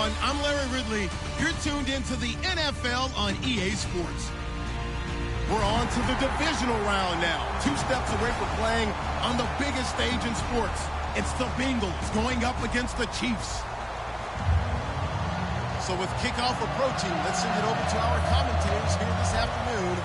everyone. I'm Larry Ridley. You're tuned into the NFL on EA Sports. We're on to the divisional round now. 2 steps away from playing on the biggest stage in sports. It's the Bengals going up against the Chiefs. So with kickoff approaching, let's send it over to our commentators here this afternoon,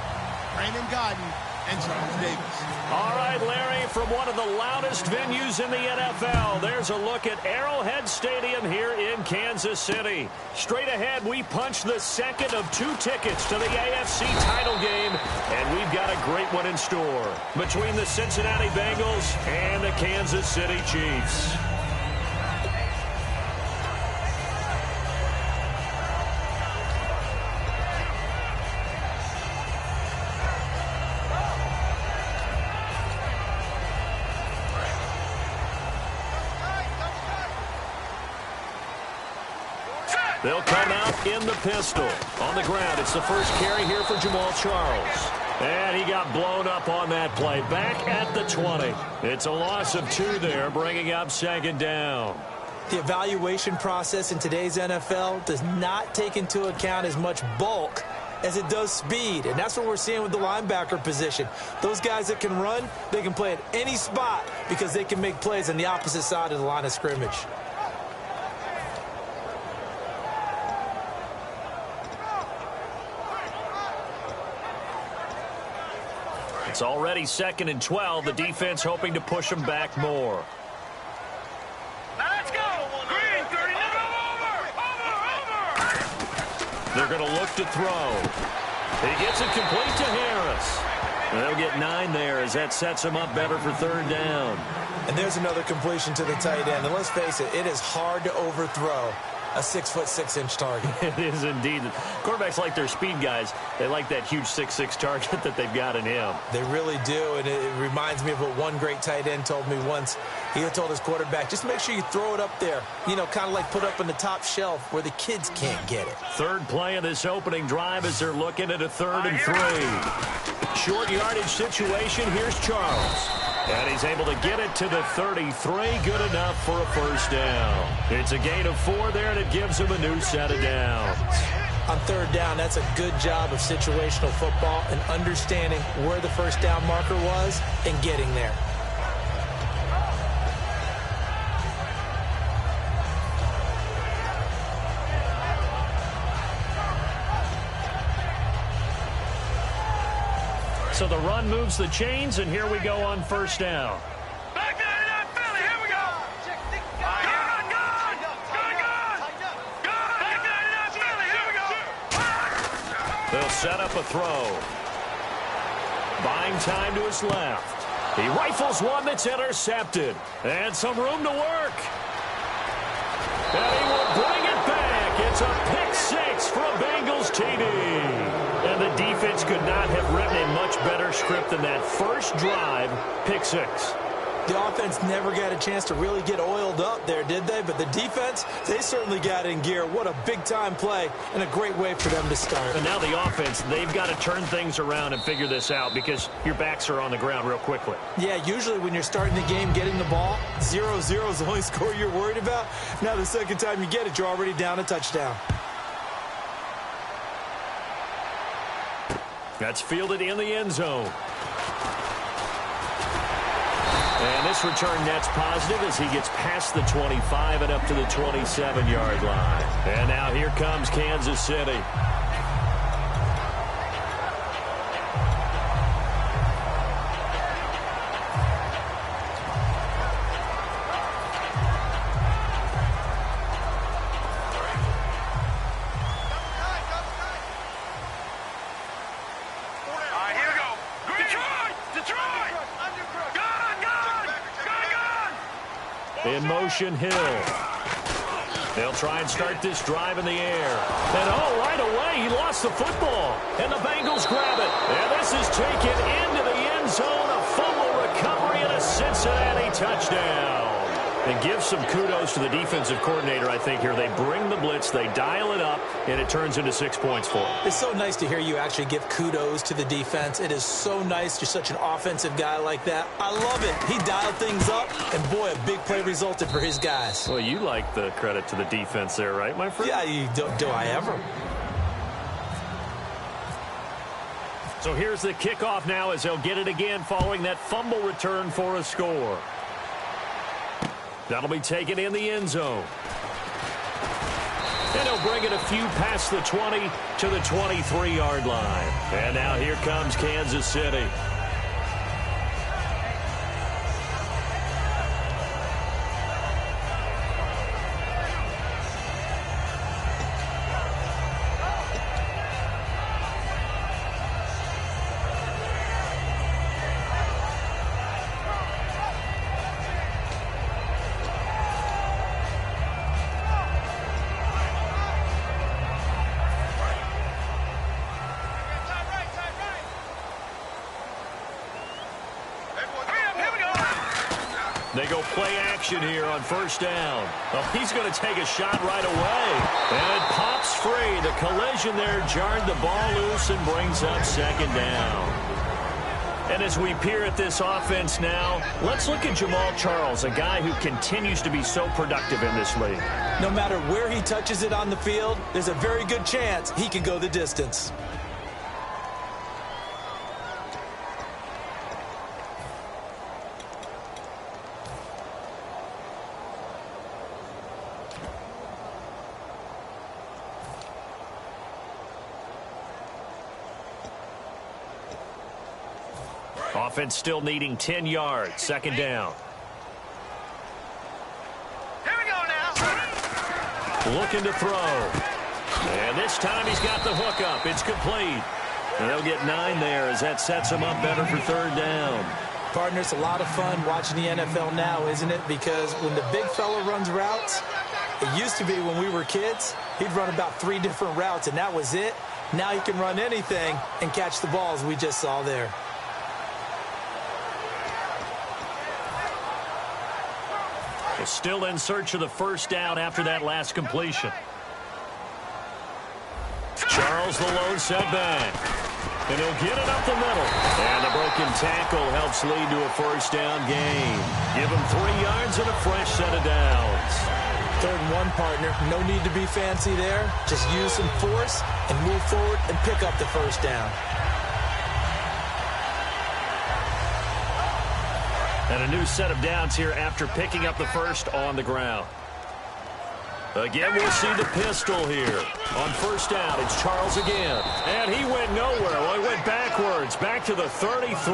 Brandon Godden and Charles Davis. All right, Larry, from one of the loudest venues in the NFL, there's a look at Arrowhead Stadium here in Kansas City. Straight ahead, we punch the second of 2 tickets to the AFC title game, and we've got a great one in store between the Cincinnati Bengals and the Kansas City Chiefs. They'll come out in the pistol. On the ground, it's the first carry here for Jamal Charles. And he got blown up on that play. Back at the 20. It's a loss of 2 there, bringing up 2nd down. The evaluation process in today's NFL does not take into account as much bulk as it does speed. And that's what we're seeing with the linebacker position. Those guys that can run, they can play at any spot because they can make plays on the opposite side of the line of scrimmage. It's already 2nd and 12. The defense hoping to push them back more. Let's go! Green, 30, over! They're going to look to throw. He gets it complete to Harris. And they'll get 9 there as that sets him up better for 3rd down. And there's another completion to the tight end. And let's face it, it is hard to overthrow a 6'6" target. It is indeed. Quarterbacks like their speed guys. They like that huge 6'6" target that they've got in him. They really do, and it reminds me of what one great tight end told me once. He told his quarterback, just make sure you throw it up there. You know, kind of like put up on the top shelf where the kids can't get it. 3rd play of this opening drive as they're looking at a 3rd and 3. Short yardage situation. Here's Charles. And he's able to get it to the 33. Good enough for a 1st down. It's a gain of 4 there, and it gives him a new set of downs. On 3rd down, that's a good job of situational football and understanding where the 1st down marker was and getting there. So the run moves the chains, and here we go on 1st down. Back there in that Philly, here we go! Gun! Back there in that Philly, here we go! They'll set up a throw. Buying time to his left. He rifles one that's intercepted. And some room to work. And he will bring it back. It's a pick 6 for a Bengals TD. And the defense could not have written a much better script than that first drive, pick 6. The offense never got a chance to really get oiled up there, did they? But the defense, they certainly got in gear. What a big-time play and a great way for them to start. And now the offense, they've got to turn things around and figure this out because your backs are on the ground real quickly. Yeah, usually when you're starting the game, getting the ball, 0-0 is the only score you're worried about. Now the second time you get it, you're already down a touchdown. That's fielded in the end zone. And this return net's positive as he gets past the 25 and up to the 27-yard line. And now here comes Kansas City. In motion, Hill. They'll try and start this drive in the air. And, oh, right away, he lost the football. And the Bengals grab it. And this is taken into the end zone. A fumble recovery and a Cincinnati touchdown. And give some kudos to the defensive coordinator, I think, here. They bring the blitz, they dial it up, and it turns into 6 points for them. It's so nice to hear you actually give kudos to the defense. It is so nice. You're such an offensive guy like that. I love it. He dialed things up, and boy, a big play resulted for his guys. Well, you like the credit to the defense there, right, my friend? Yeah, do I ever? So here's the kickoff now as they'll get it again following that fumble return for a score. That'll be taken in the end zone. And he'll bring it a few past the 20 to the 23-yard line. And now here comes Kansas City. They go play action here on first down. Oh, he's going to take a shot right away. And it pops free. The collision there jarred the ball loose and brings up second down. And as we peer at this offense now, let's look at Jamal Charles, a guy who continues to be so productive in this league. No matter where he touches it on the field, there's a very good chance he can go the distance. Offense still needing 10 yards. Second down. Here we go now. Looking to throw. And this time he's got the hook up. It's complete. And they'll get 9 there as that sets him up better for third down. Partner, it's a lot of fun watching the NFL now, isn't it? Because when the big fella runs routes, it used to be when we were kids, he'd run about 3 different routes, and that was it. Now he can run anything and catch the balls we just saw there. Still in search of the first down after that last completion. Charles, the lone setback. And he'll get it up the middle. And the broken tackle helps lead to a first down gain. Give him 3 yards and a fresh set of downs. 3rd and 1, partner. No need to be fancy there. Just use some force and move forward and pick up the first down. And a new set of downs here after picking up the first on the ground. Again, we'll see the pistol here. On first down, it's Charles again. And he went nowhere. Well, he went backwards, back to the 33.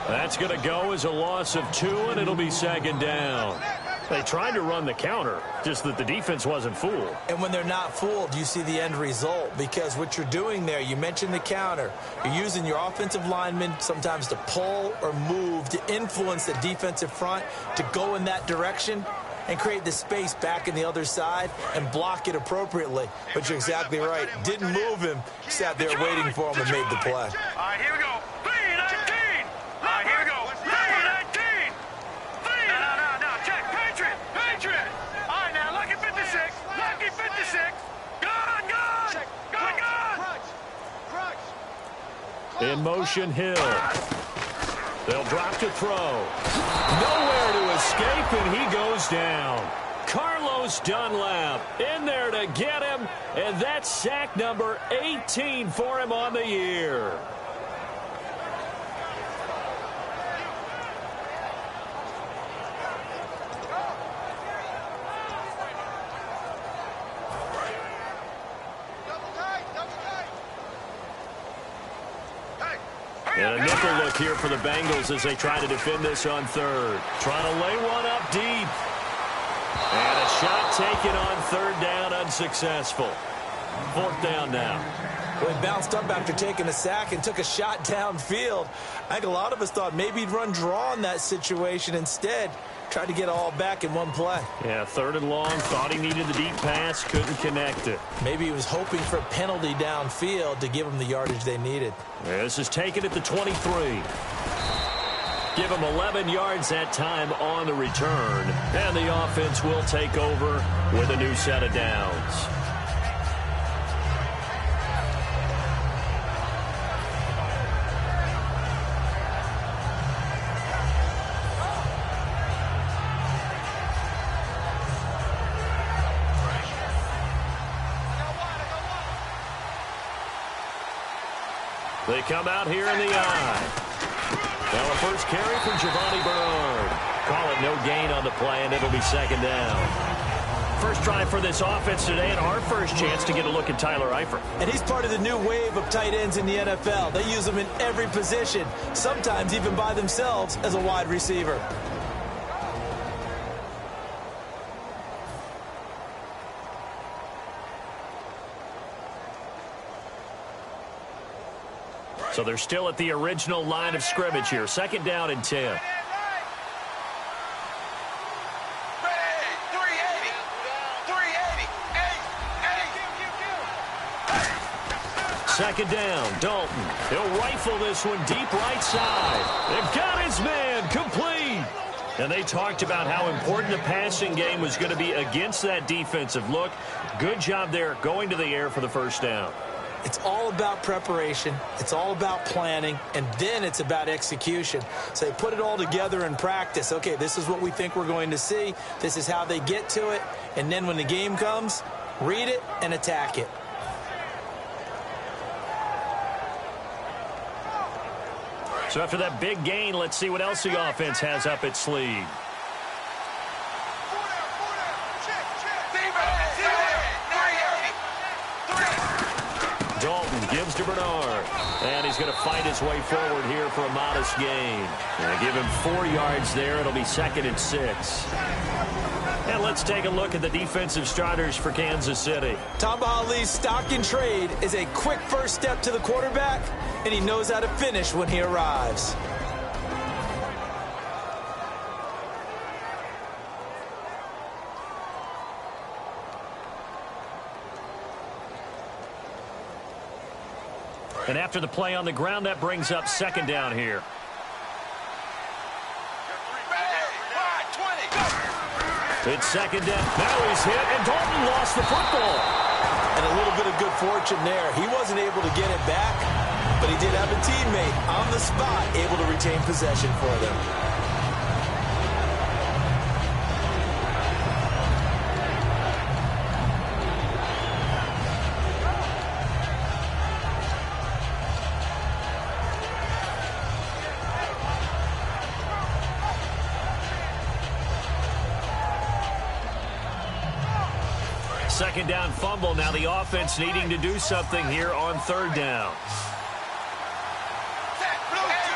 That's going to go as a loss of 2, and it'll be second down. They tried to run the counter, just that the defense wasn't fooled. And when they're not fooled, you see the end result. Because what you're doing there, you mentioned the counter. You're using your offensive linemen sometimes to pull or move to influence the defensive front to go in that direction and create the space back in the other side and block it appropriately. But you're exactly right. Didn't move him. Sat there waiting for him and made the play. All right, here we go. 3-19. All right, here we go. 3-19. No. Check. Patriot. All right, now, lucky 56. Lucky 56. Gone. Crutch. In motion, Hill. They'll drop to throw. Nowhere to escape, and he goes down. Carlos Dunlap in there to get him, and that's sack number 18 for him on the year. And a nickel look here for the Bengals as they try to defend this on third. Trying to lay one up deep. And a shot taken on third down, unsuccessful. 4th down now. Well, he bounced up after taking a sack and took a shot downfield. I think a lot of us thought maybe he'd run draw in that situation. Instead, tried to get all back in one play. Yeah, 3rd and long. Thought he needed the deep pass. Couldn't connect it. Maybe he was hoping for a penalty downfield to give him the yardage they needed. Yeah, this is taken at the 23. Give them 11 yards that time on the return. And the offense will take over with a new set of downs. They come out here in the eye. Now a first carry from Giovanni Bernard. Call it no gain on the play, and it'll be second down. First drive for this offense today, and our first chance to get a look at Tyler Eifert. And he's part of the new wave of tight ends in the NFL. They use them in every position, sometimes even by themselves as a wide receiver. So they're still at the original line of scrimmage here. Second down and 10. Second down, Dalton. He'll rifle this one deep right side. They've got his man complete. And they talked about how important the passing game was going to be against that defensive look. Good job there going to the air for the first down. It's all about preparation. It's all about planning. And then it's about execution. So they put it all together in practice. Okay, this is what we think we're going to see. This is how they get to it. And then when the game comes, read it and attack it. So after that big gain, let's see what else the offense has up its sleeve. Dalton gives to Bernard. And he's going to fight his way forward here for a modest gain. And give him 4 yards there. It'll be second and 6. And let's take a look at the defensive starters for Kansas City. Tamba Hali's stock in trade is a quick first step to the quarterback, and he knows how to finish when he arrives. And after the play on the ground, that brings up second down here. It's second down. Now he's hit, and Dalton lost the football. And a little bit of good fortune there. He wasn't able to get it back, but he did have a teammate on the spot able to retain possession for them. Second down fumble. Now the offense needing to do something here on third down.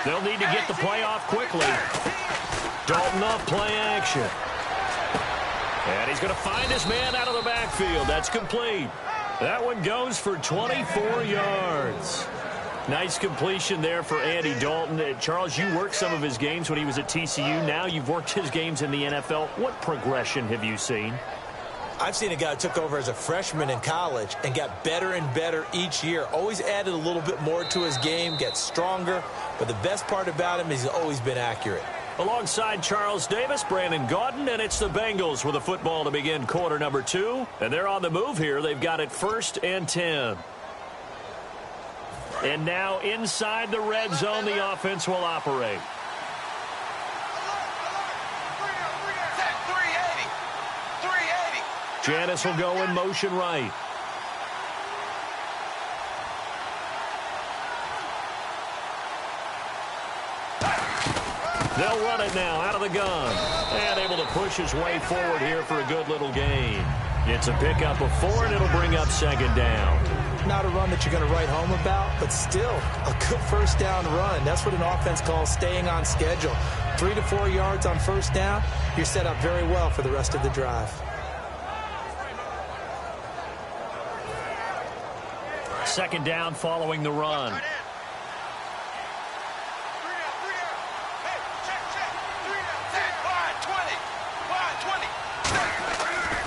They'll need to get the play off quickly. Dalton up, play action. And he's going to find his man out of the backfield. That's complete. That one goes for 24 yards. Nice completion there for Andy Dalton. Charles, you worked some of his games when he was at TCU. Now you've worked his games in the NFL. What progression have you seen? I've seen a guy who took over as a freshman in college and got better and better each year. Always added a little bit more to his game, gets stronger. But the best part about him is he's always been accurate. Alongside Charles Davis, Brandon Gaudin, and it's the Bengals with a football to begin quarter number 2. And they're on the move here. They've got it 1st and 10. And now inside the red zone, the offense will operate. Janice will go in motion right. They'll run it now out of the gun. And able to push his way forward here for a good little gain. It's a pickup of 4, and it'll bring up second down. Not a run that you're going to write home about, but still a good first down run. That's what an offense calls staying on schedule. 3 to 4 yards on first down, you're set up very well for the rest of the drive. Second down following the run.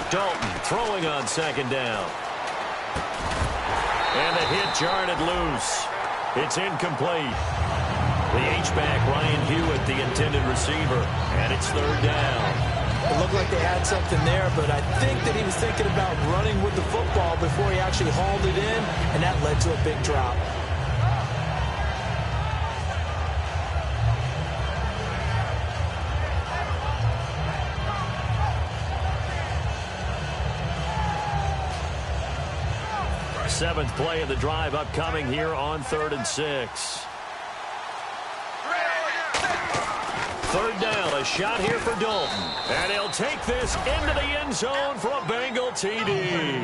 Dalton throwing on second down. And the hit jarred it loose. It's incomplete. The H-back, Ryan Hewitt, the intended receiver. And it's third down. It looked like they had something there, but I think that he was thinking about running with the football before he actually hauled it in, and that led to a big drop. Seventh play of the drive upcoming here on 3rd and 6. Third down, a shot here for Dalton. And he'll take this into the end zone for a Bengal TD.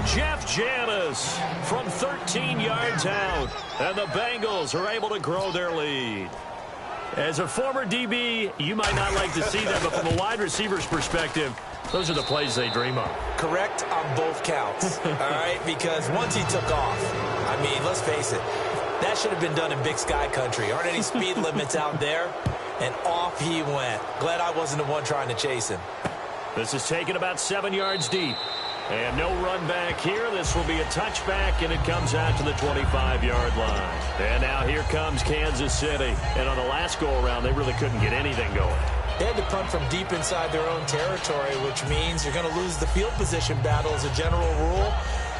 Jeff Janis from 13 yards out. And the Bengals are able to grow their lead. As a former DB, you might not like to see that, but from a wide receiver's perspective, those are the plays they dream of. Correct on both counts, all right? Because once he took off, I mean, let's face it, that should have been done in Big Sky country. Aren't any speed limits out there? And off he went. Glad I wasn't the one trying to chase him. This is taken about 7 yards deep. And no run back here. This will be a touchback, and it comes out to the 25-yard line. And now here comes Kansas City. And on the last go-around, they really couldn't get anything going. They had to punt from deep inside their own territory, which means you're going to lose the field position battle as a general rule.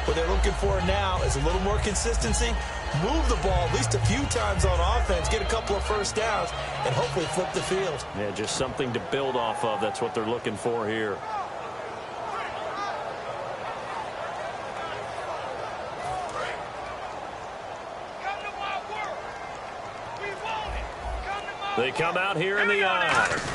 What they're looking for now is a little more consistency, move the ball at least a few times on offense, get a couple of first downs, and hopefully flip the field. Yeah, just something to build off of. That's what they're looking for here. They come out here in the eye.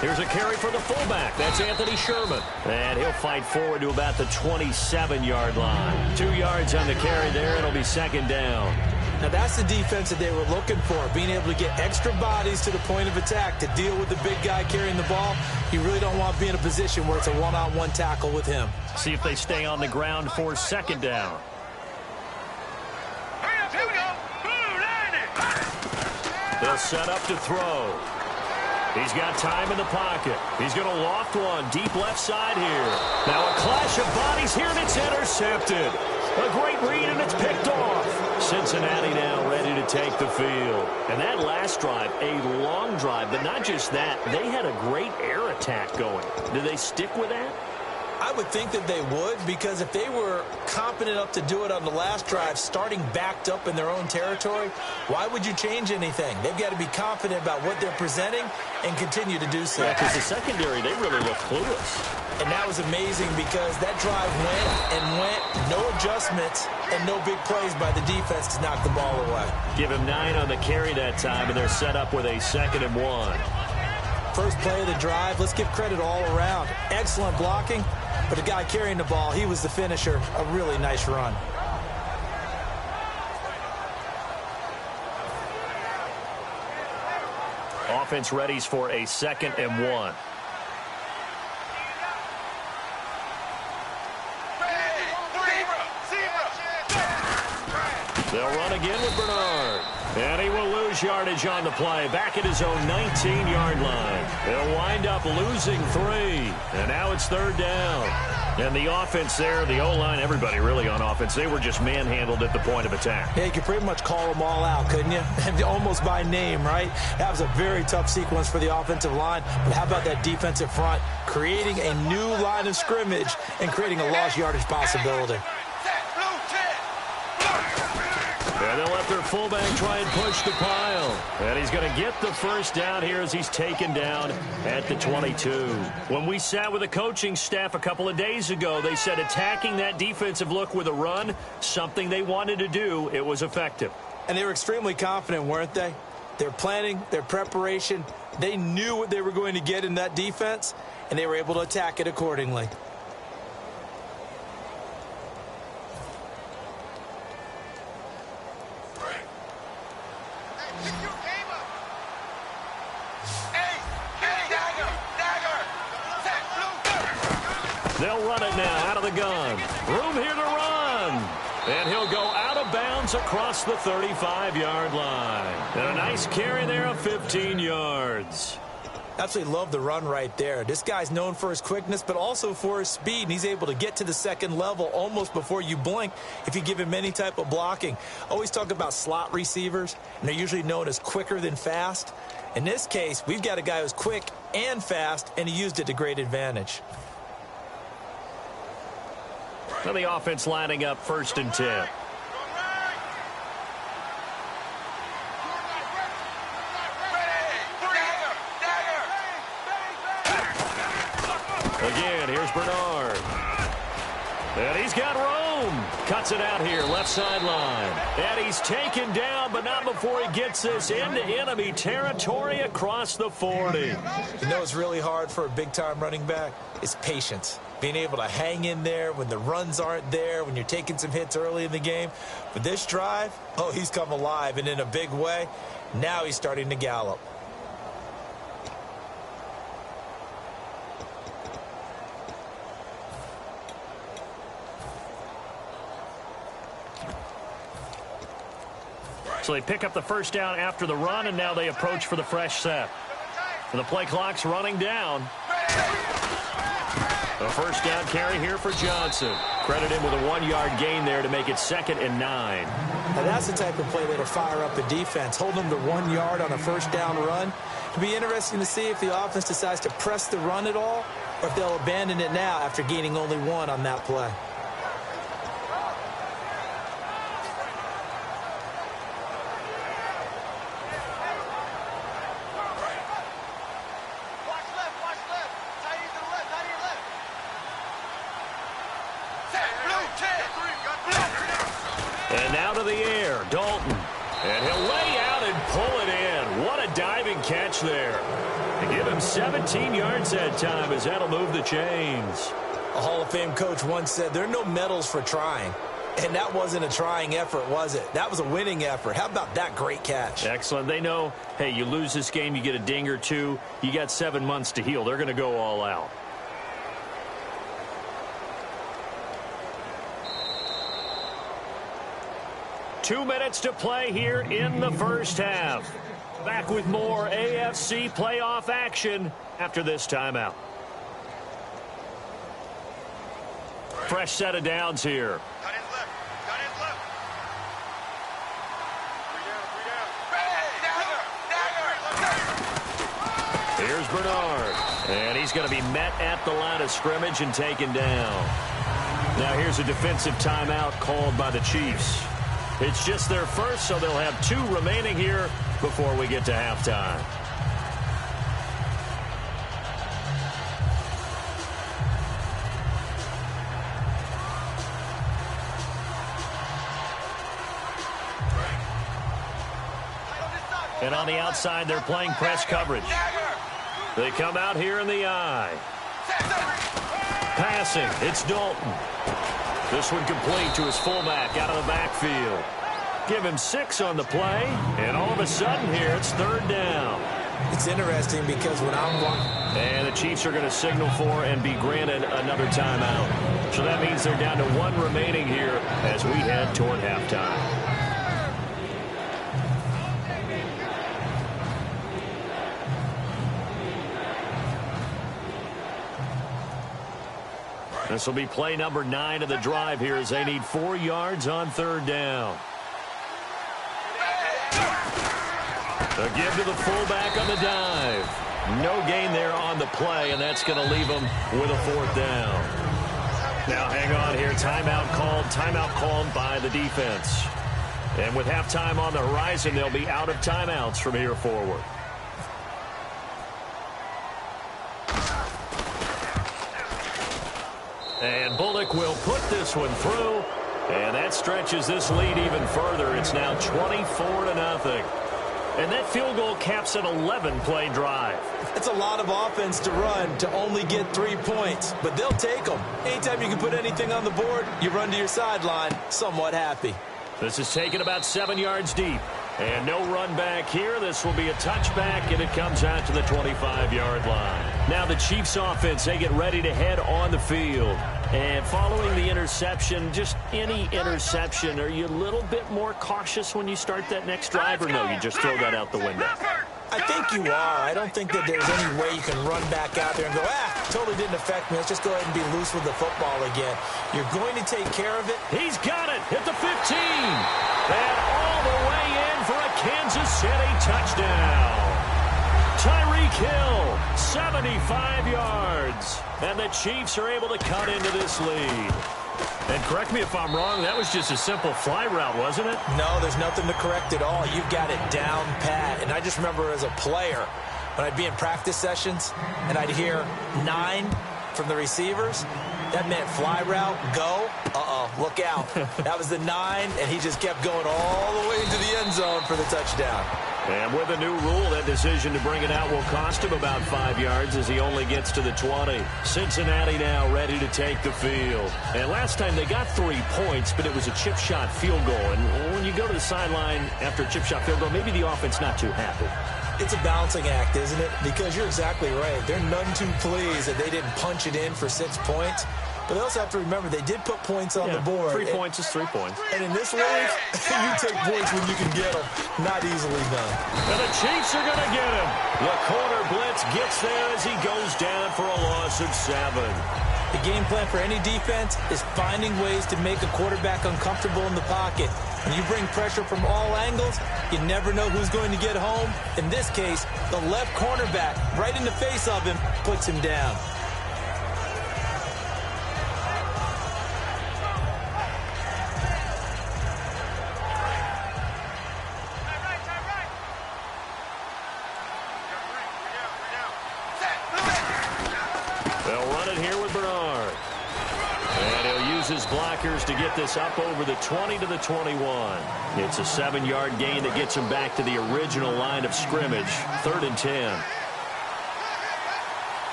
Here's a carry for the fullback. That's Anthony Sherman. And he'll fight forward to about the 27-yard line. 2 yards on the carry there. It'll be second down. Now, that's the defense that they were looking for, being able to get extra bodies to the point of attack to deal with the big guy carrying the ball. You really don't want to be in a position where it's a one-on-one tackle with him. See if they stay on the ground for second down. Here we go. They'll set up to throw. He's got time in the pocket. He's going to loft one deep left side here. Now a clash of bodies here, and it's intercepted. A great read, and it's picked off. Cincinnati now ready to take the field. And that last drive, a long drive, but not just that. They had a great air attack going. Do they stick with that? I would think that they would, because if they were competent enough to do it on the last drive, starting backed up in their own territory, why would you change anything? They've got to be confident about what they're presenting and continue to do so. Yeah, because the secondary, they really look clueless. And that was amazing because that drive went, no adjustments, and no big plays by the defense to knock the ball away. Give him 9 on the carry that time, and they're set up with a 2nd and 1. First play of the drive, let's give credit all around. Excellent blocking, but the guy carrying the ball, he was the finisher. A really nice run. Offense readies for a 2nd and 1. They'll run again with Bernard. And he will lose yardage on the play. Back at his own 19-yard line. They'll wind up losing 3. And now it's 3rd down. And the offense there, the O-line, everybody really on offense, they were just manhandled at the point of attack. Yeah, you could pretty much call them all out, couldn't you? Almost by name, right? That was a very tough sequence for the offensive line. But how about that defensive front? Creating a new line of scrimmage and creating a lost yardage possibility. And they'll let their fullback try and push the pile. And he's going to get the first down here as he's taken down at the 22. When we sat with the coaching staff a couple of days ago, they said attacking that defensive look with a run, something they wanted to do, it was effective. And they were extremely confident, weren't they? Their planning, their preparation, they knew what they were going to get in that defense, and they were able to attack it accordingly. They'll run it now out of the gun. Room here to run. And he'll go out of bounds across the 35-yard line. And a nice carry there of 15 yards. Absolutely love the run right there. This guy's known for his quickness, but also for his speed, and he's able to get to the second level almost before you blink if you give him any type of blocking. Always talk about slot receivers, and they're usually known as quicker than fast. In this case, we've got a guy who's quick and fast, and he used it to great advantage. So the offense lining up 1st and 10. Again, here's Bernard. And he's got room. Cuts it out here, left sideline. And he's taken down, but not before he gets this into enemy territory across the 40. You know what's really hard for a big-time running back? It's patience. Being able to hang in there when the runs aren't there, when you're taking some hits early in the game. But this drive, oh, he's come alive, and in a big way. Now he's starting to gallop. So they pick up the first down after the run, and now they approach for the fresh set. And the play clock's running down. A first down carry here for Johnson. Credit him with a 1-yard gain there to make it 2nd and 9. Now that's the type of play that'll fire up the defense. Hold them to 1 yard on a first down run. It'll be interesting to see if the offense decides to press the run at all, or if they'll abandon it now after gaining only 1 on that play. And now to the air, Dalton. And he'll lay out and pull it in. What a diving catch there. To give him 17 yards that time as that'll move the chains. A Hall of Fame coach once said, there are no medals for trying. And that wasn't a trying effort, was it? That was a winning effort. How about that great catch? Excellent. They know, hey, you lose this game, you get a ding or two. You got 7 months to heal. They're going to go all out. Two minutes to play here in the first half. Back with more AFC playoff action after this timeout. Fresh set of downs here. Cut his left. Cut his left. 3 down. Here's Bernard. And he's going to be met at the line of scrimmage and taken down. Now here's a defensive timeout called by the Chiefs. It's just their first, so they'll have 2 remaining here before we get to halftime. And on the outside, they're playing press coverage. They come out here in the eye. Passing, it's Dalton. This one complete to his fullback out of the backfield. Give him 6 on the play, and all of a sudden here, it's 3rd down. It's interesting because when I'm watching... And the Chiefs are going to signal for and be granted another timeout. So that means they're down to 1 remaining here as we head toward halftime. This will be play number 9 of the drive here as they need 4 yards on 3rd down. A give to the fullback on the dive. No gain there on the play, and that's going to leave them with a 4th down. Now hang on here. Timeout called by the defense. And with halftime on the horizon, they'll be out of timeouts from here forward. And Bullock will put this one through, and that stretches this lead even further. It's now 24-0. And that field goal caps an 11-play drive. It's a lot of offense to run to only get 3 points, but they'll take them. Anytime you can put anything on the board, you run to your sideline somewhat happy. This is taken about 7 yards deep. And no run back here. This will be a touchback, and it comes out to the 25-yard line. Now the Chiefs offense, they get ready to head on the field. And following the interception, just any interception, are you a little bit more cautious when you start that next drive, or no, you just throw that out the window? I think you are. I don't think that there's any way you can run back out there and go, totally didn't affect me. Let's just go ahead and be loose with the football again. You're going to take care of it. He's got it at the 15. And all the way in for a Kansas City touchdown. Tyreek Hill, 75 yards. And the Chiefs are able to cut into this lead. And correct me if I'm wrong, that was just a simple fly route, wasn't it? No, there's nothing to correct at all. You've got it down pat. And I just remember as a player, when I'd be in practice sessions and I'd hear 9 from the receivers, that meant fly route, go, look out. That was the 9, and he just kept going all the way into the end zone for the touchdown. And with a new rule, that decision to bring it out will cost him about 5 yards as he only gets to the 20. Cincinnati now ready to take the field. And last time they got 3 points, but it was a chip shot field goal. And when you go to the sideline after a chip shot field goal, maybe the offense not too happy. It's a balancing act, isn't it? Because you're exactly right. They're none too pleased that they didn't punch it in for 6 points. But they also have to remember they did put points on the board. 3 points is 3 points. And in this league, you take points when you can get them. Not easily done. And the Chiefs are going to get him. The corner blitz gets there as he goes down for a loss of 7. The game plan for any defense is finding ways to make a quarterback uncomfortable in the pocket. When you bring pressure from all angles, you never know who's going to get home. In this case, the left cornerback, right in the face of him, puts him down. Blockers to get this up over the 20 to the 21. It's a 7-yard gain that gets him back to the original line of scrimmage. 3rd and 10.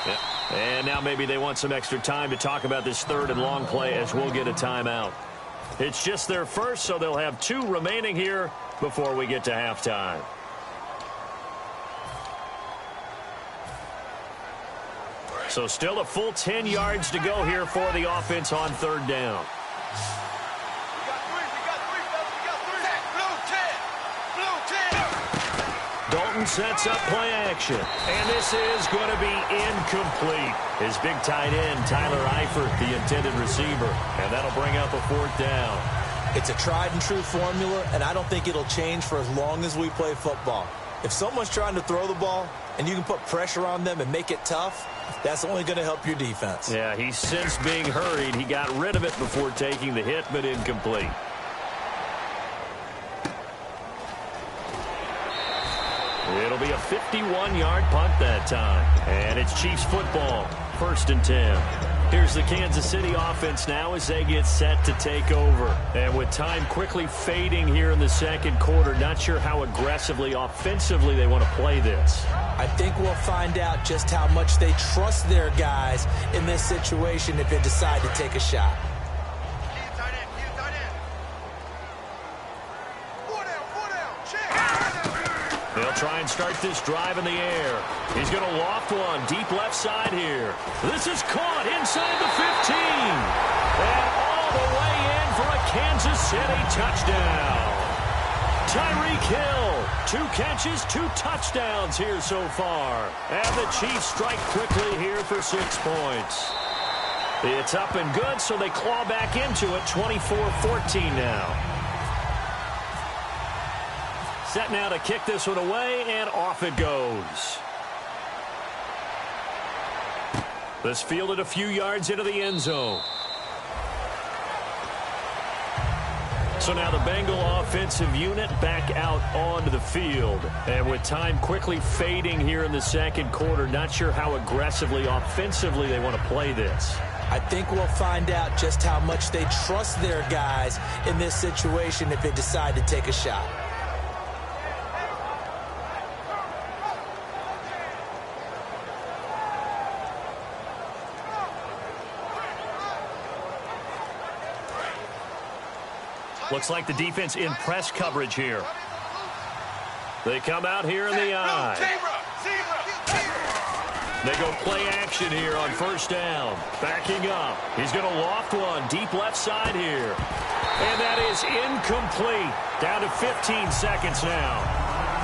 Yeah. And now maybe they want some extra time to talk about this 3rd and long play as we'll get a timeout. It's just their first, so they'll have 2 remaining here before we get to halftime. So still a full 10 yards to go here for the offense on 3rd down. Dalton sets up play action. And this is going to be incomplete. His big tight end, Tyler Eifert, the intended receiver. And that'll bring up a 4th down. It's a tried and true formula, and I don't think it'll change for as long as we play football. If someone's trying to throw the ball and you can put pressure on them and make it tough, that's only going to help your defense. Yeah, he's since being hurried. He got rid of it before taking the hit, but incomplete. It'll be a 51-yard punt that time. And it's Chiefs football, 1st and 10. Here's the Kansas City offense now as they get set to take over. And with time quickly fading here in the 2nd quarter, not sure how aggressively, offensively they want to play this. I think we'll find out just how much they trust their guys in this situation if they decide to take a shot. They'll try and start this drive in the air. He's going to loft one deep left side here. This is caught inside the 15. And all the way in for a Kansas City touchdown. Tyreek Hill, 2 catches, 2 touchdowns here so far. And the Chiefs strike quickly here for 6 points. It's up and good, so they claw back into it, 24-14 now. Set now to kick this one away, and off it goes. This fielded a few yards into the end zone. So now the Bengal offensive unit back out onto the field. And with time quickly fading here in the 2nd quarter, not sure how aggressively, offensively they want to play this. I think we'll find out just how much they trust their guys in this situation if they decide to take a shot. Looks like the defense in press coverage here. They come out here in the eye. They go play action here on 1st down. Backing up. He's going to loft one deep left side here. And that is incomplete. Down to 15 seconds now.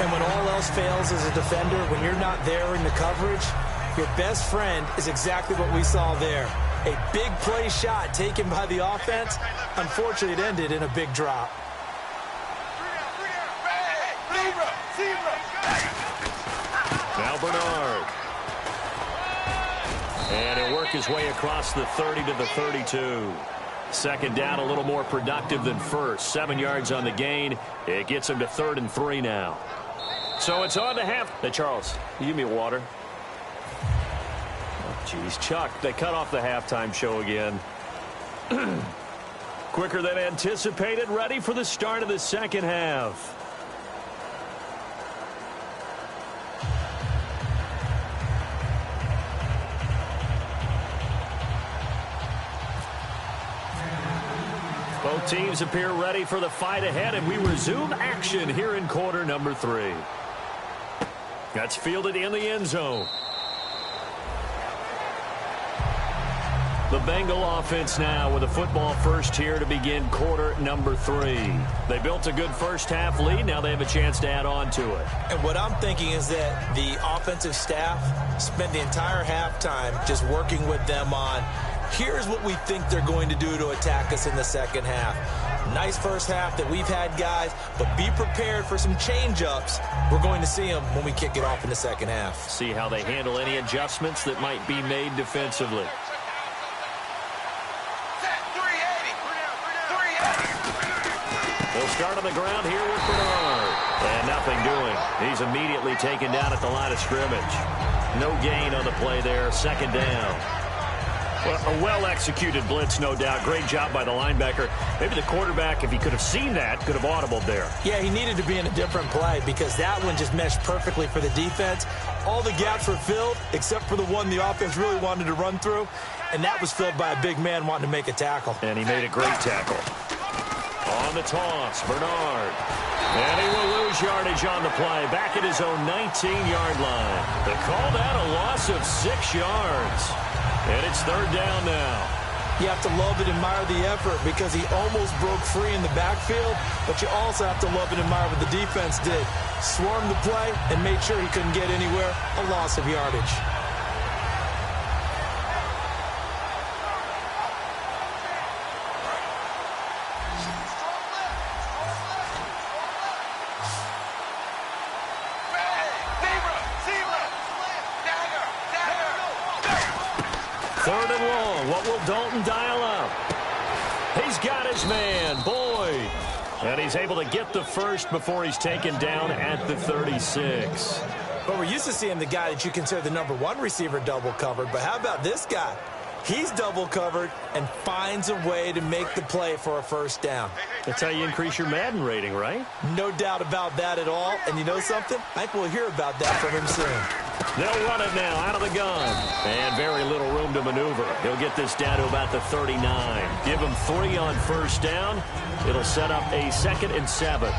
And when all else fails as a defender, when you're not there in the coverage, your best friend is exactly what we saw there. A big play shot taken by the offense. Unfortunately, it ended in a big drop. Now Bernard. And he'll work his way across the 30 to the 32. Second down, a little more productive than first. 7 yards on the gain. It gets him to 3rd and 3 now. So it's on to half. Hey, Charles, you give me water. Jeez, Chuck, they cut off the halftime show again. Quicker than anticipated, ready for the start of the second half. Both teams appear ready for the fight ahead, and we resume action here in quarter number 3. That's fielded in the end zone. The Bengal offense now with a football first here to begin quarter number 3. They built a good first half lead. Now they have a chance to add on to it. And what I'm thinking is that the offensive staff spent the entire halftime just working with them on, here's what we think they're going to do to attack us in the second half. Nice first half that we've had, guys, but be prepared for some change-ups. We're going to see them when we kick it off in the second half. See how they handle any adjustments that might be made defensively. They'll start on the ground here with Bernard. And nothing doing. He's immediately taken down at the line of scrimmage. No gain on the play there. Second down. Well, a well-executed blitz, no doubt. Great job by the linebacker. Maybe the quarterback, if he could have seen that, could have audibled there. Yeah, he needed to be in a different play because that one just meshed perfectly for the defense. All the gaps were filled except for the one the offense really wanted to run through, and that was filled by a big man wanting to make a tackle. And he made a great tackle. On the toss, Bernard. And he will lose yardage on the play. Back at his own 19-yard line. They called out a loss of 6 yards. And it's third down now. You have to love and admire the effort because he almost broke free in the backfield, but you also have to love and admire what the defense did. Swarmed the play and made sure he couldn't get anywhere. A loss of yardage. Third and long. What will Dalton dial up? He's got his man, Boyd. And he's able to get the first before he's taken down at the 36. But we're used to seeing the guy that you consider the number 1 receiver double covered. But how about this guy? He's double covered and finds a way to make the play for a first down. That's how you increase your Madden rating, right? No doubt about that at all. And you know something? I think we'll hear about that from him soon. They'll run it now out of the gun. And very little room to maneuver. He'll get this down to about the 39. Give him 3 on first down. It'll set up a 2nd and 7.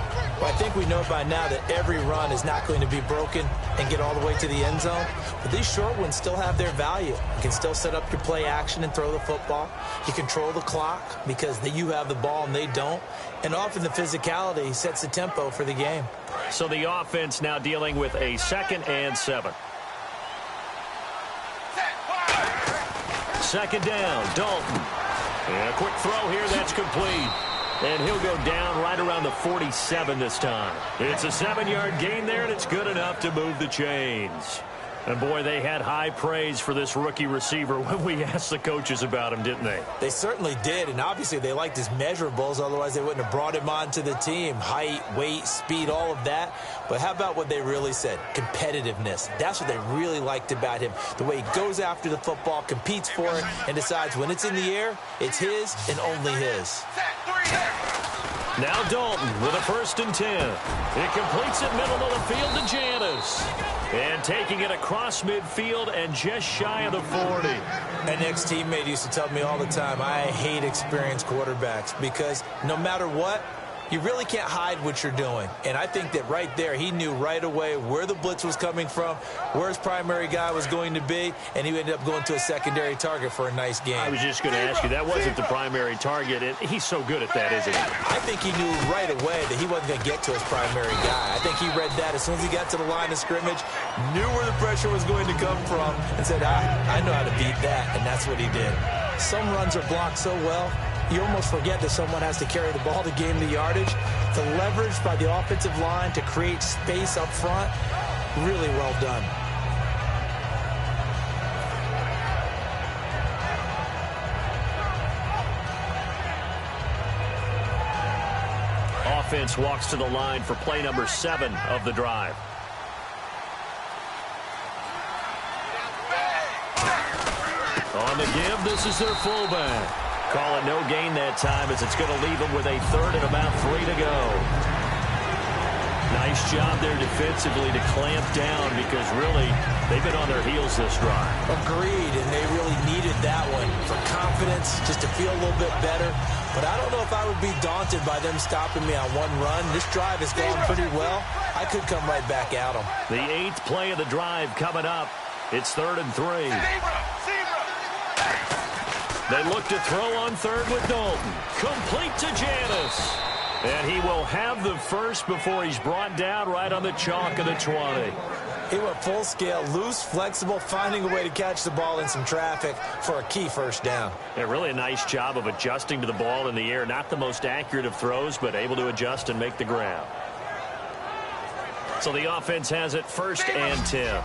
Well, I think we know by now that every run is not going to be broken and get all the way to the end zone. But these short ones still have their value. You can still set up your play action and throw the football. You control the clock because you have the ball and they don't. And often the physicality sets the tempo for the game. So the offense now dealing with a 2nd and 7. Second down, Dalton. And a quick throw here, that's complete. And he'll go down right around the 47 this time. It's a 7-yard gain there, and it's good enough to move the chains. And, boy, they had high praise for this rookie receiver when we asked the coaches about him, didn't they? They certainly did, and obviously they liked his measurables. Otherwise, they wouldn't have brought him onto the team. Height, weight, speed, all of that. But how about what they really said? Competitiveness. That's what they really liked about him. The way he goes after the football, competes for it, and decides when it's in the air, it's his and only his. Now Dalton with a 1st and 10. It completes it middle of the field to Janis. And taking it across midfield and just shy of the 40. An ex-teammate used to tell me all the time, I hate experienced quarterbacks because no matter what, you really can't hide what you're doing. And I think that right there, he knew right away where the blitz was coming from, where his primary guy was going to be, and he ended up going to a secondary target for a nice game. I was just going to ask you, that wasn't the primary target, and he's so good at that, isn't he? I think he knew right away that he wasn't going to get to his primary guy. I think he read that as soon as he got to the line of scrimmage, knew where the pressure was going to come from, and said, I know how to beat that, and that's what he did. Some runs are blocked so well, you almost forget that someone has to carry the ball to gain the yardage. The leverage by the offensive line to create space up front, really well done. Offense walks to the line for play number 7 of the drive. On the give, this is their fullback. Call it no gain that time as it's going to leave them with a third and about 3 to go. Nice job there defensively to clamp down because really they've been on their heels this drive. Agreed, and they really needed that one for confidence, just to feel a little bit better. But I don't know if I would be daunted by them stopping me on one run. This drive has gone pretty well. I could come right back at them. The 8th play of the drive coming up. It's 3rd and 3. They look to throw on third with Dalton. Complete to Janis. And he will have the first before he's brought down right on the chalk of the 20. He went full scale, loose, flexible, finding a way to catch the ball in some traffic for a key first down. Yeah, really a nice job of adjusting to the ball in the air. Not the most accurate of throws, but able to adjust and make the grab. So the offense has it 1st and 10.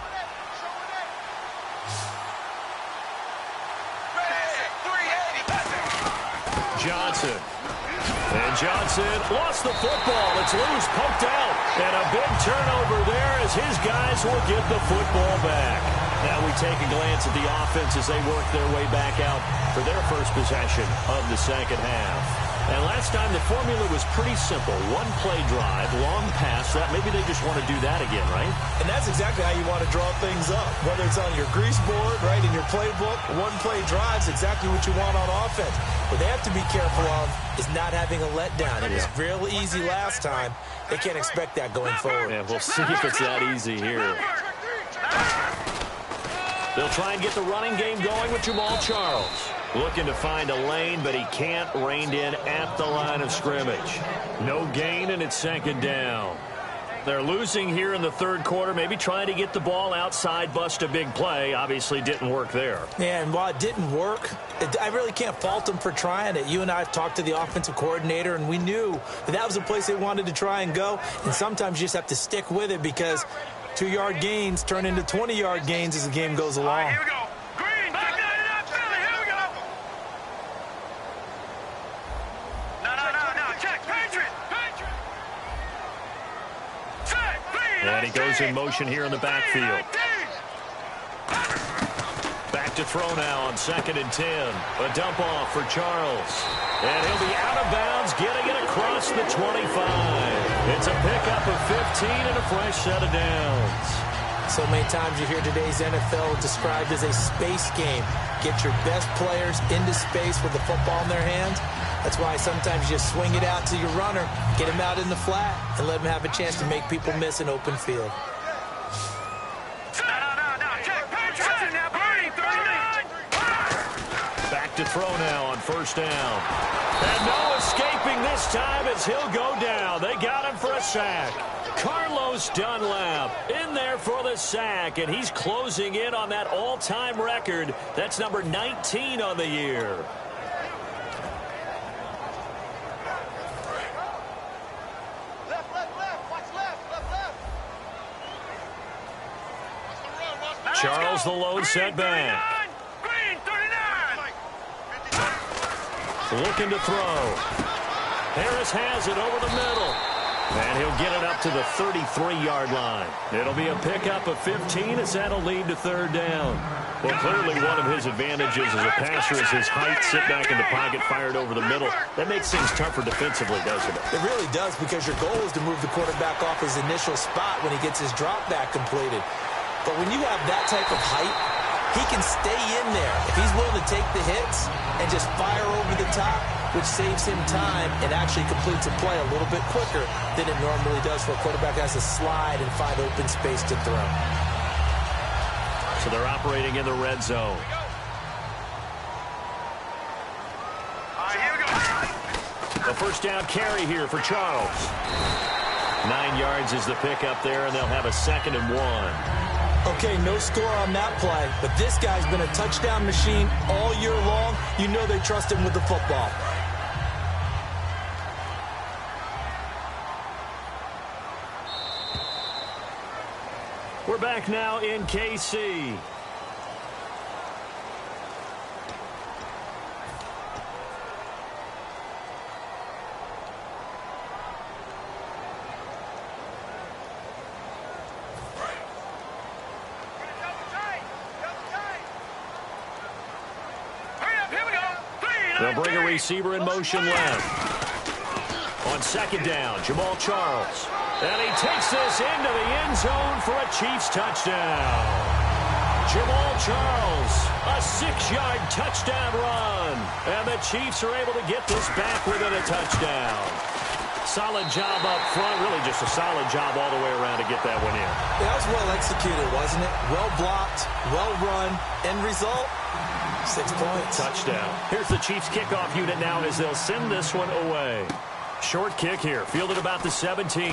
Johnson. And Johnson lost the football. It's loose, poked out. And a big turnover there as his guys will get the football back. Now we take a glance at the offense as they work their way back out for their first possession of the second half. And last time the formula was pretty simple. One play drive, long pass. That maybe they just want to do that again, right? And that's exactly how you want to draw things up. Whether it's on your grease board, right, in your playbook, one play drive's exactly what you want on offense. What they have to be careful of is not having a letdown. It was real easy last time. They can't expect that going forward. Yeah, we'll see if it's that easy here. They'll try and get the running game going with Jamal Charles. Looking to find a lane, but he can't. Reined in at the line of scrimmage. No gain, and it's 2nd down. They're losing here in the 3rd quarter, maybe trying to get the ball outside, bust a big play. Obviously didn't work there. Yeah, and while it didn't work, I really can't fault them for trying it. You and I talked to the offensive coordinator, and we knew that was a place they wanted to try and go. And sometimes you just have to stick with it because 2-yard gains turn into 20-yard gains as the game goes along. All right, here we go. Green, back that it up, Philly, here we go. No, check, Patriot. Set, And he goes in motion here in the backfield. Back to throw now on 2nd and 10. A dump off for Charles. And he'll be out of bounds, getting it across the 25. It's a pickup of 15 and a fresh set of downs. So many times you hear today's NFL described as a space game. Get your best players into space with the football in their hands. That's why sometimes you swing it out to your runner, get him out in the flat, and let him have a chance to make people miss an open field. Back to throw now on 1st down. And no escaping this time as he'll go down. They got him for a sack. Carlos Dunlap in there for the sack, and he's closing in on that all-time record. That's number 19 on the year. Charles the lone setback. Looking to throw. Harris has it over the middle. And he'll get it up to the 33-yard line. It'll be a pickup of 15 as that'll lead to 3rd down. Well, clearly one of his advantages as a passer is his height. Sit back in the pocket, fired over the middle. That makes things tougher defensively, doesn't it? It really does, because your goal is to move the quarterback off his initial spot when he gets his drop back completed. But when you have that type of height, he can stay in there. If he's willing to take the hits and just fire over the top, which saves him time and actually completes a play a little bit quicker than it normally does for a quarterback that has to slide and find open space to throw. So they're operating in the red zone. A first down carry here for Charles. 9 yards is the pickup there, and they'll have a 2nd and 1. Okay, no score on that play, but this guy's been a touchdown machine all year long. You know they trust him with the football. We're back now in KC. They'll bring a receiver in motion left. On 2nd down, Jamal Charles. And he takes this into the end zone for a Chiefs touchdown. Jamal Charles, a 6-yard touchdown run. And the Chiefs are able to get this back within a touchdown. Solid job up front, really just a solid job all the way around to get that one in. That was well executed, wasn't it? Well blocked, well run. End result, 6 points. Touchdown. Here's the Chiefs kickoff unit now as they'll send this one away. Short kick here, fielded about the 17.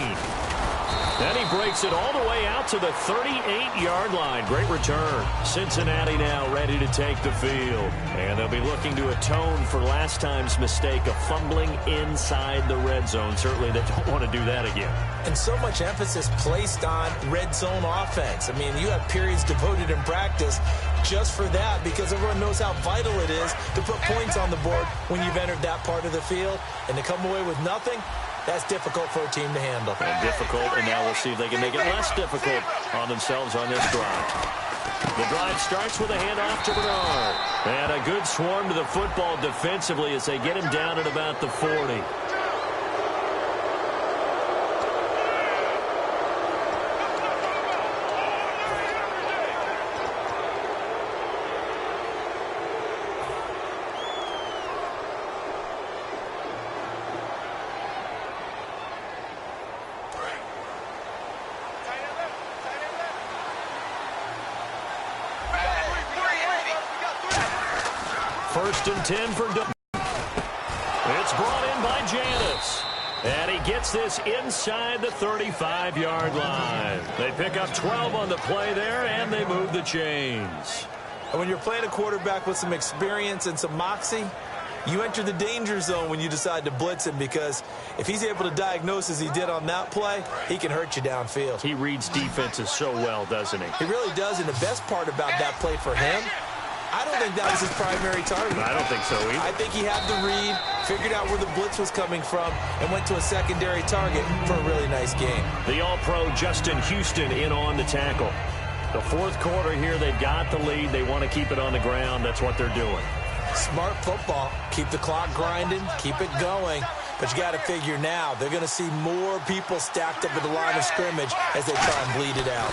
Then he breaks it all the way out to the 38-yard line. Great return. Cincinnati now ready to take the field. And they'll be looking to atone for last time's mistake of fumbling inside the red zone. Certainly they don't want to do that again. And so much emphasis placed on red zone offense. I mean, you have periods devoted in practice just for that because everyone knows how vital it is to put points on the board when you've entered that part of the field. And to come away with nothing, that's difficult for a team to handle. And difficult, and now we'll see if they can make it less difficult on themselves on this drive. The drive starts with a handoff to Bernard. And a good swarm to the football defensively as they get him down at about the 40. First and 10 for Dutton. It's brought in by Janis. And he gets this inside the 35-yard line. They pick up 12 on the play there, and they move the chains. And when you're playing a quarterback with some experience and some moxie, you enter the danger zone when you decide to blitz him because if he's able to diagnose as he did on that play, he can hurt you downfield. He reads defenses so well, doesn't he? He really does, and the best part about that play for him, I don't think that was his primary target. I don't think so either. I think he had the read, figured out where the blitz was coming from, and went to a secondary target for a really nice game. The All-Pro Justin Houston in on the tackle. The fourth quarter here, they've got the lead. They want to keep it on the ground. That's what they're doing. Smart football. Keep the clock grinding, keep it going. But you got to figure now, they're going to see more people stacked up at the line of scrimmage as they try and bleed it out.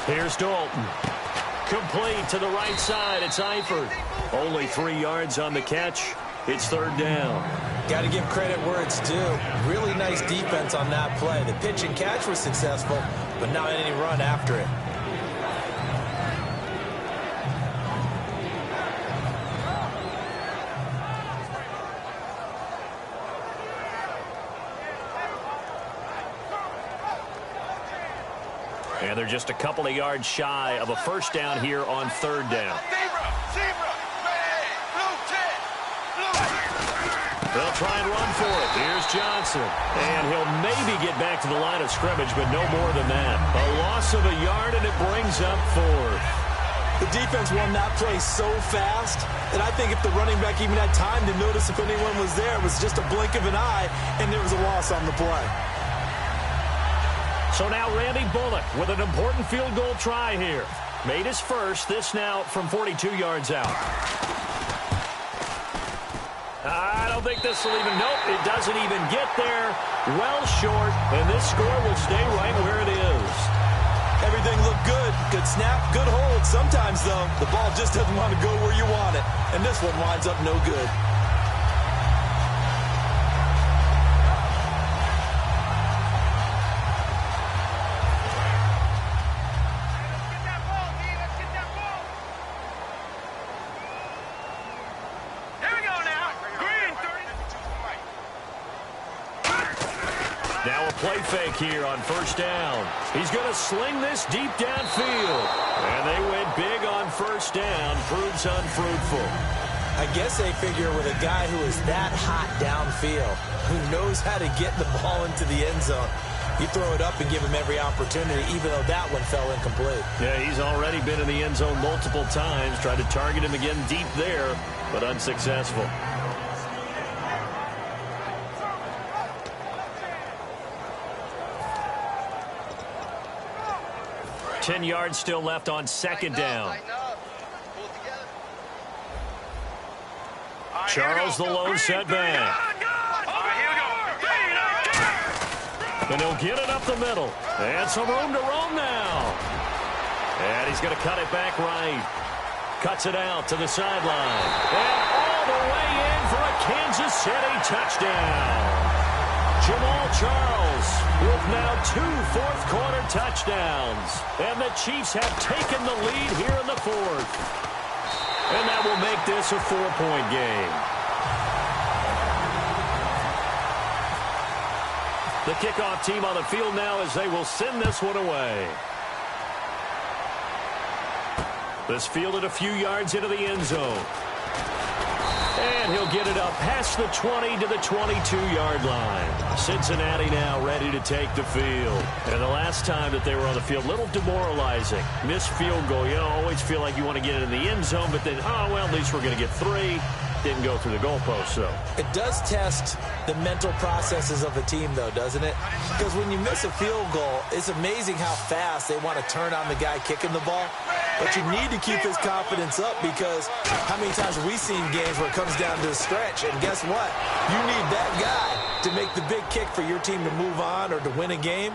Here's Dalton. Complete to the right side. It's Eifert. Only 3 yards on the catch. It's third down. Got to give credit where it's due. Really nice defense on that play. The pitch and catch was successful, but not any run after it. And they're just a couple of yards shy of a first down here on third down. They'll try and run for it. Here's Johnson. And he'll maybe get back to the line of scrimmage, but no more than that. A loss of a yard, and it brings up fourth. The defense won that play so fast that I think if the running back even had time to notice if anyone was there, it was just a blink of an eye, and there was a loss on the play. So now Randy Bullock with an important field goal try here. Made his first. This now from 42 yards out. I don't think this will even, nope, it doesn't even get there. Well short, and this score will stay right where it is. Everything looked good. Good snap, good hold. Sometimes, though, the ball just doesn't want to go where you want it. And this one winds up no good. Now a play fake here on first down. He's going to sling this deep downfield. And they went big on first down. Proves unfruitful. I guess they figure with a guy who is that hot downfield, who knows how to get the ball into the end zone, you throw it up and give him every opportunity, even though that one fell incomplete. Yeah, he's already been in the end zone multiple times. Tried to target him again deep there, but unsuccessful. 10 yards still left on second down. Charles, the lone setback. And he'll get it up the middle. And some room to roam now. And he's going to cut it back right. Cuts it out to the sideline. And all the way in for a Kansas City touchdown. Jamal Charles with now 2 fourth-quarter touchdowns. And the Chiefs have taken the lead here in the fourth. And that will make this a 4-point game. The kickoff team on the field now as they will send this one away. This fielded a few yards into the end zone. And he'll get it up past the 20 to the 22-yard line. Cincinnati now ready to take the field. And the last time that they were on the field, a little demoralizing. Missed field goal. You always feel like you want to get it in the end zone, but then, oh, well, at least we're going to get 3. Didn't go through the goalpost, though. It does test the mental processes of a team, though, doesn't it? Because when you miss a field goal, it's amazing how fast they want to turn on the guy kicking the ball. But you need to keep his confidence up because how many times have we seen games where it comes down to the stretch? And guess what? You need that guy to make the big kick for your team to move on or to win a game.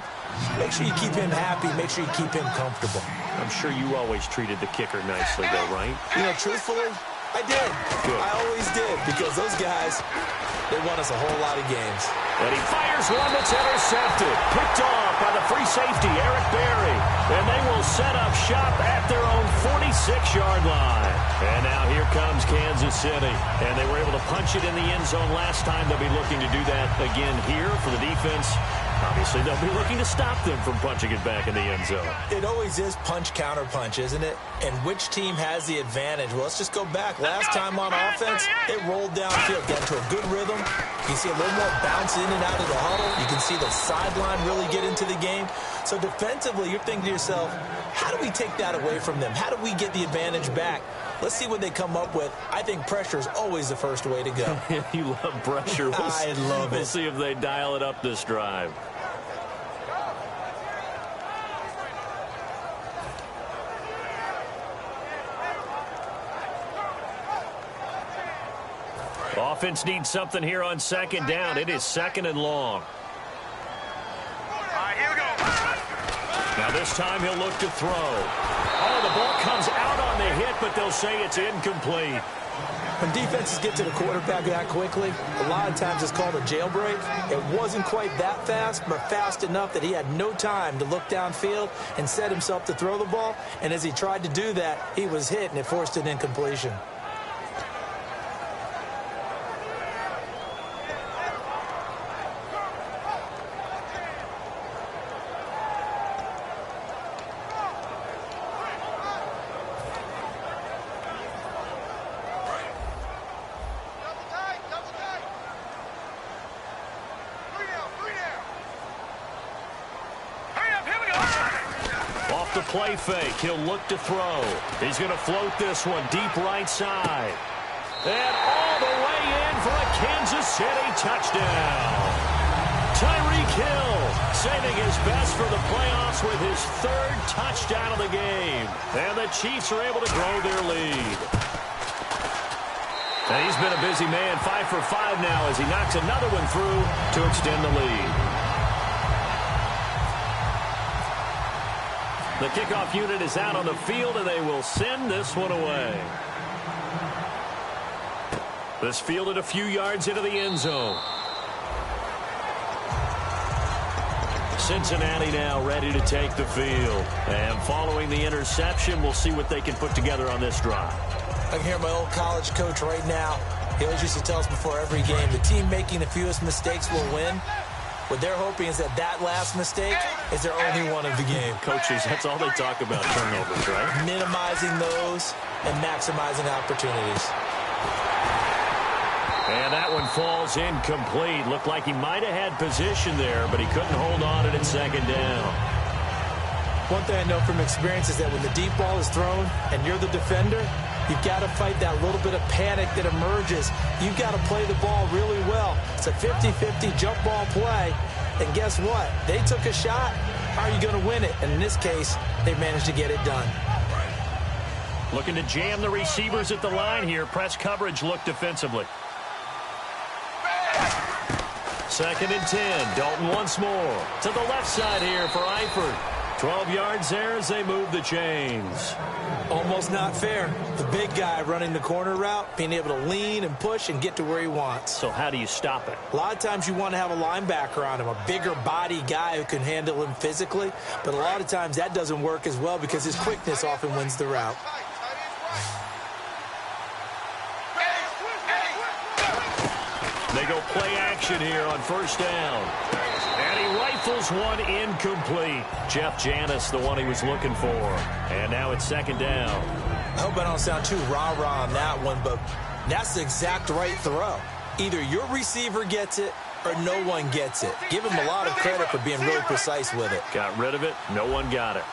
Make sure you keep him happy. Make sure you keep him comfortable. I'm sure you always treated the kicker nicely, though, right? You know, truthfully, I did. Good. I always did because those guys, they won us a whole lot of games. And he fires one that's intercepted. Picked off by the free safety, Eric Berry. And they will set up shop at their own 46-yard line. And now here comes Kansas City. And they were able to punch it in the end zone last time. They'll be looking to do that again here for the defense. Obviously, they'll be looking to stop them from punching it back in the end zone. It always is punch, counter punch, isn't it? And which team has the advantage? Well, let's just go back. Last time on offense, it rolled downfield, got into a good rhythm. You see a little more bounce in and out of the huddle. You can see the sideline really get into the game. So defensively, you're thinking to yourself, how do we take that away from them? How do we get the advantage back? Let's see what they come up with. I think pressure is always the first way to go. You love pressure. I love it. We'll see if they dial it up this drive. Offense needs something here on second down. It is second and long. Here we go. Now this time he'll look to throw. Oh, the ball comes out on the hit, but they'll say it's incomplete. When defenses get to the quarterback that quickly, a lot of times it's called a jailbreak. It wasn't quite that fast, but fast enough that he had no time to look downfield and set himself to throw the ball. And as he tried to do that, he was hit, and it forced an incompletion. Play fake. He'll look to throw. He's going to float this one deep right side. And all the way in for a Kansas City touchdown. Tyreek Hill saving his best for the playoffs with his 3rd touchdown of the game. And the Chiefs are able to grow their lead. And he's been a busy man, 5 for 5 now as he knocks another one through to extend the lead. The kickoff unit is out on the field, and they will send this one away. This fielded a few yards into the end zone. Cincinnati now ready to take the field. And following the interception, we'll see what they can put together on this drive. I can hear my old college coach right now. He always used to tell us before every game, the team making the fewest mistakes will win. What they're hoping is that that last mistake is their only one of the game. Coaches, that's all they talk about, turnovers, right? Minimizing those and maximizing opportunities. And that one falls incomplete. Looked like he might have had position there, but he couldn't hold on to it at second down. One thing I know from experience is that when the deep ball is thrown and you're the defender, you've got to fight that little bit of panic that emerges. You've got to play the ball really well. It's a 50-50 jump ball play. And guess what? They took a shot. How are you going to win it? And in this case, they managed to get it done. Looking to jam the receivers at the line here. Press coverage look defensively. 2nd and 10. Dalton once more. To the left side here for Eifert. 12 yards there as they move the chains. Almost not fair. The big guy running the corner route, being able to lean and push and get to where he wants. So how do you stop it? A lot of times you want to have a linebacker on him, a bigger body guy who can handle him physically. But a lot of times that doesn't work as well because his quickness often wins the route. They go play action here on 1st down. And he rifles one incomplete. Jeff Janis, the one he was looking for. And now it's 2nd down. I hope I don't sound too rah-rah on that one, but that's the exact right throw. Either your receiver gets it or no one gets it. Give him a lot of credit for being really precise with it. Got rid of it. No one got it.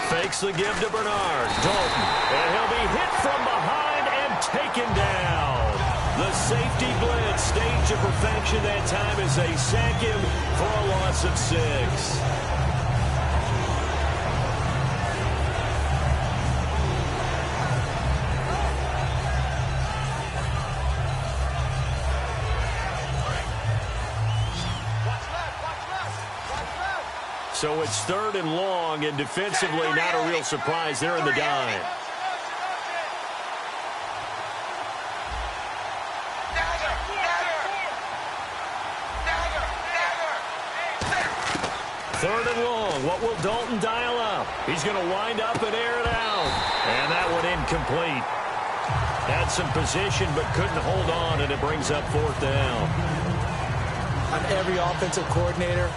Fakes the give to Bernard. Dalton. And he'll be hit from behind and taken down. The safety blitz staged to perfection that time as they sack him for a loss of 6. So it's 3rd and long, and defensively not a real surprise. They're in the dime. Third and long. What will Dalton dial up? He's going to wind up and air it out. And that one incomplete. Had some position but couldn't hold on, and it brings up 4th down. On every offensive coordinator,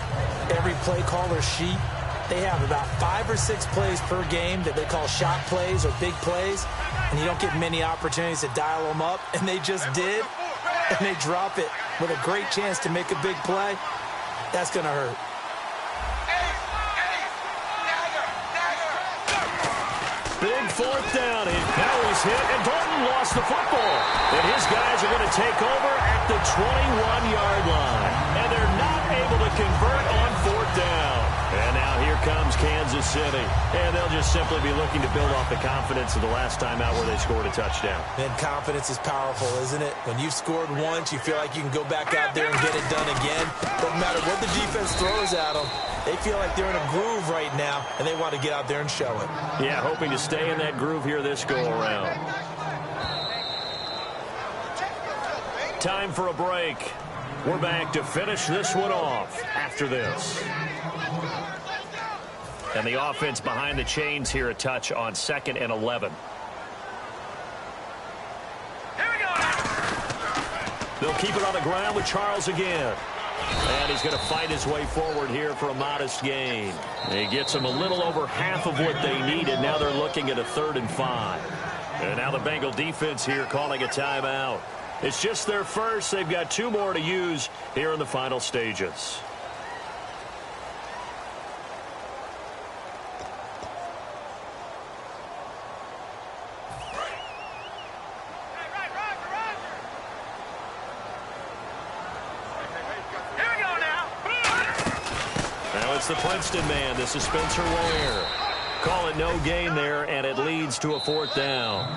every play caller sheet, they have about 5 or 6 plays per game that they call shot plays or big plays, and you don't get many opportunities to dial them up, and they just did, and they drop it with a great chance to make a big play. That's going to hurt. Big 4th down. Now he's hit, and Dalton lost the football. And his guys are going to take over at the 21-yard line. And they're not able to convert on 4th down. And now here comes Kansas City. And they'll just simply be looking to build off the confidence of the last time out where they scored a touchdown. And confidence is powerful, isn't it? When you've scored once, you feel like you can go back out there and get it done again. Doesn't matter what the defense throws at them. They feel like they're in a groove right now, and they want to get out there and show it. Yeah, hoping to stay in that groove here this go-around. Time for a break. We're back to finish this one off after this. And the offense behind the chains here a touch on 2nd and 11. Here we go. They'll keep it on the ground with Charles again. And he's going to fight his way forward here for a modest gain. He gets them a little over half of what they needed. Now they're looking at a 3rd and 5. And now the Bengal defense here calling a timeout. It's just their first. They've got 2 more to use here in the final stages. It's the Princeton man. This is Spencer Ware. Call it no gain there, and it leads to a 4th down.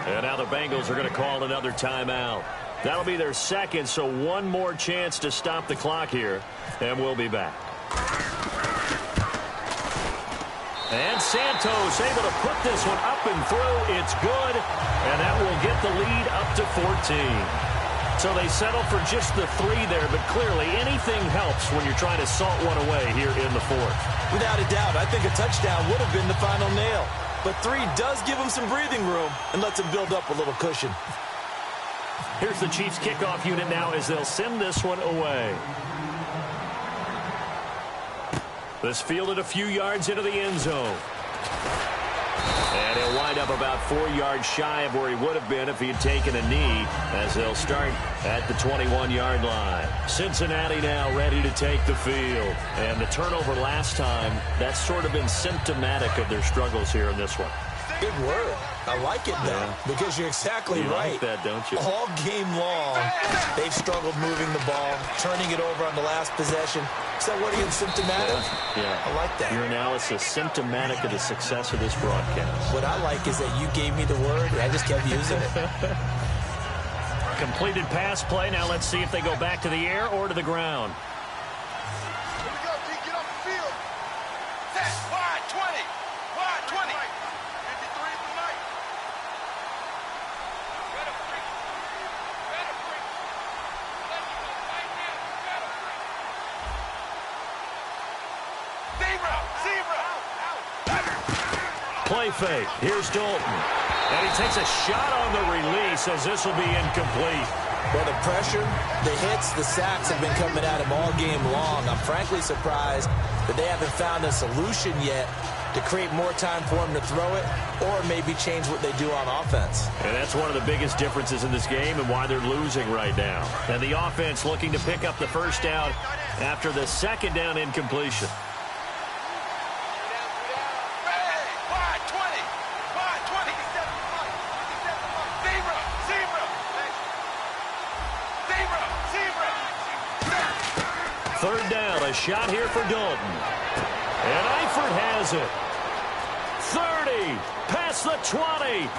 And now the Bengals are going to call another timeout. That'll be their 2nd, so 1 more chance to stop the clock here, and we'll be back. And Santos able to put this one up and through. It's good, and that will get the lead up to 14. So they settle for just the 3 there, but clearly anything helps when you're trying to salt one away here in the 4th. Without a doubt, I think a touchdown would have been the final nail. But 3 does give them some breathing room and lets them build up a little cushion. Here's the Chiefs kickoff unit now as they'll send this one away. This fielded a few yards into the end zone. And he'll wind up about 4 yards shy of where he would have been if he had taken a knee, as they'll start at the 21-yard line. Cincinnati now ready to take the field. And the turnover last time, that's sort of been symptomatic of their struggles here in this one. Good word. I like it, though, because you're exactly right. You like that, don't you? All game long, they've struggled moving the ball, turning it over on the last possession. Is that what again, symptomatic? Yeah. I like that. Your analysis symptomatic of the success of this broadcast. What I like is that you gave me the word, and I just kept using it. Completed pass play. Now let's see if they go back to the air or to the ground. Here we go, D. Get off the field. Set. Wide 20. Wide 20. 53 for Mike. Better freak. Better freak. Let's go right now. Better freak. Zebra. Play fake. Here's Dalton. And he takes a shot on the release as this will be incomplete. Well, the pressure, the hits, the sacks have been coming at him all game long. I'm frankly surprised that they haven't found a solution yet to create more time for him to throw it or maybe change what they do on offense. And that's one of the biggest differences in this game and why they're losing right now. And the offense looking to pick up the first down after the second down incompletion. Third down, a shot here for Dalton. And Eifert has it. 30, past the 20.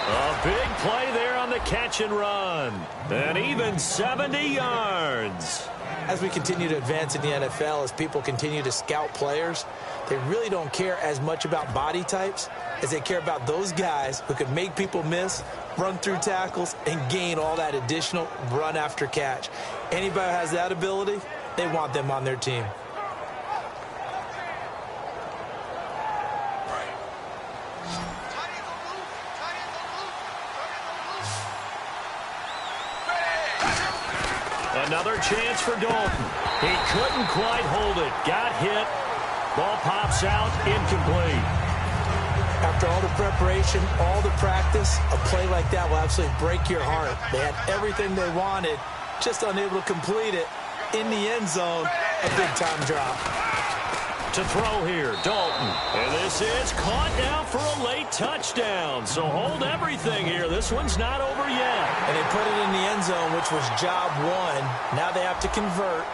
A big play there on the catch and run. And even 70 yards. As we continue to advance in the NFL, as people continue to scout players, they really don't care as much about body types as they care about those guys who can make people miss, run through tackles, and gain all that additional run after catch. Anybody who has that ability, they want them on their team. Another chance for Dalton. He couldn't quite hold it. Got hit. Ball pops out. Incomplete. After all the preparation, all the practice, a play like that will absolutely break your heart. They had everything they wanted, just unable to complete it. In the end zone, a big-time drop. To throw here, Dalton. And this is caught now for a late touchdown. So hold everything here. This one's not over yet. And they put it in the end zone, which was job one. Now they have to convert.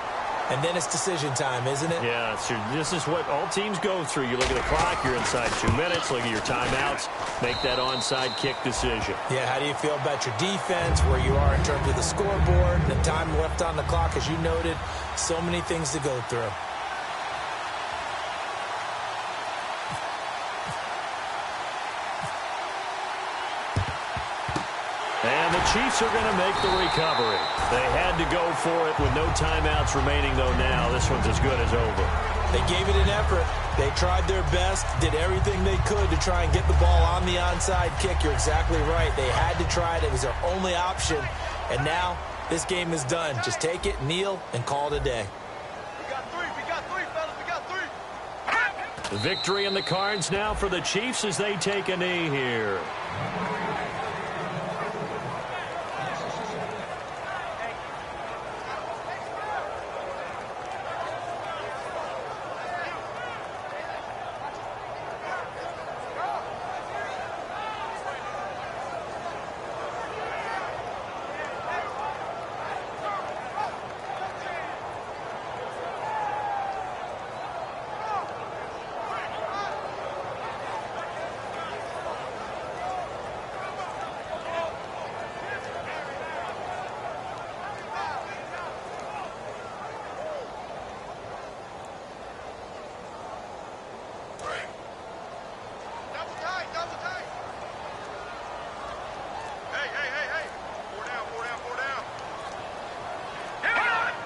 And then it's decision time, isn't it? Yeah, this is what all teams go through. You look at the clock, you're inside 2 minutes, look at your timeouts, make that onside kick decision. Yeah, how do you feel about your defense, where you are in terms of the scoreboard, the time left on the clock, as you noted, so many things to go through. And the Chiefs are going to make the recovery. They had to go for it with no timeouts remaining, though, now. This one's as good as over. They gave it an effort. They tried their best, did everything they could to try and get the ball on the onside kick. You're exactly right. They had to try it. It was their only option. And now this game is done. Just take it, kneel, and call it a day. We got three, fellas. We got three. The victory in the cards now for the Chiefs as they take a knee here.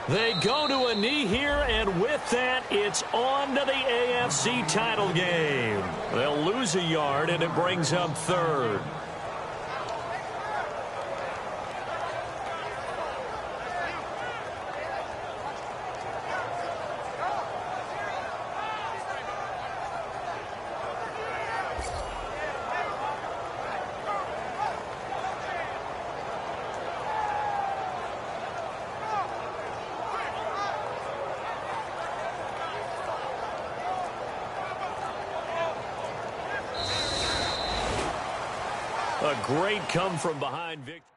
They go to a knee here, and with that, it's on to the AFC title game. They'll lose a yard, and it brings up third. A great come-from-behind victory.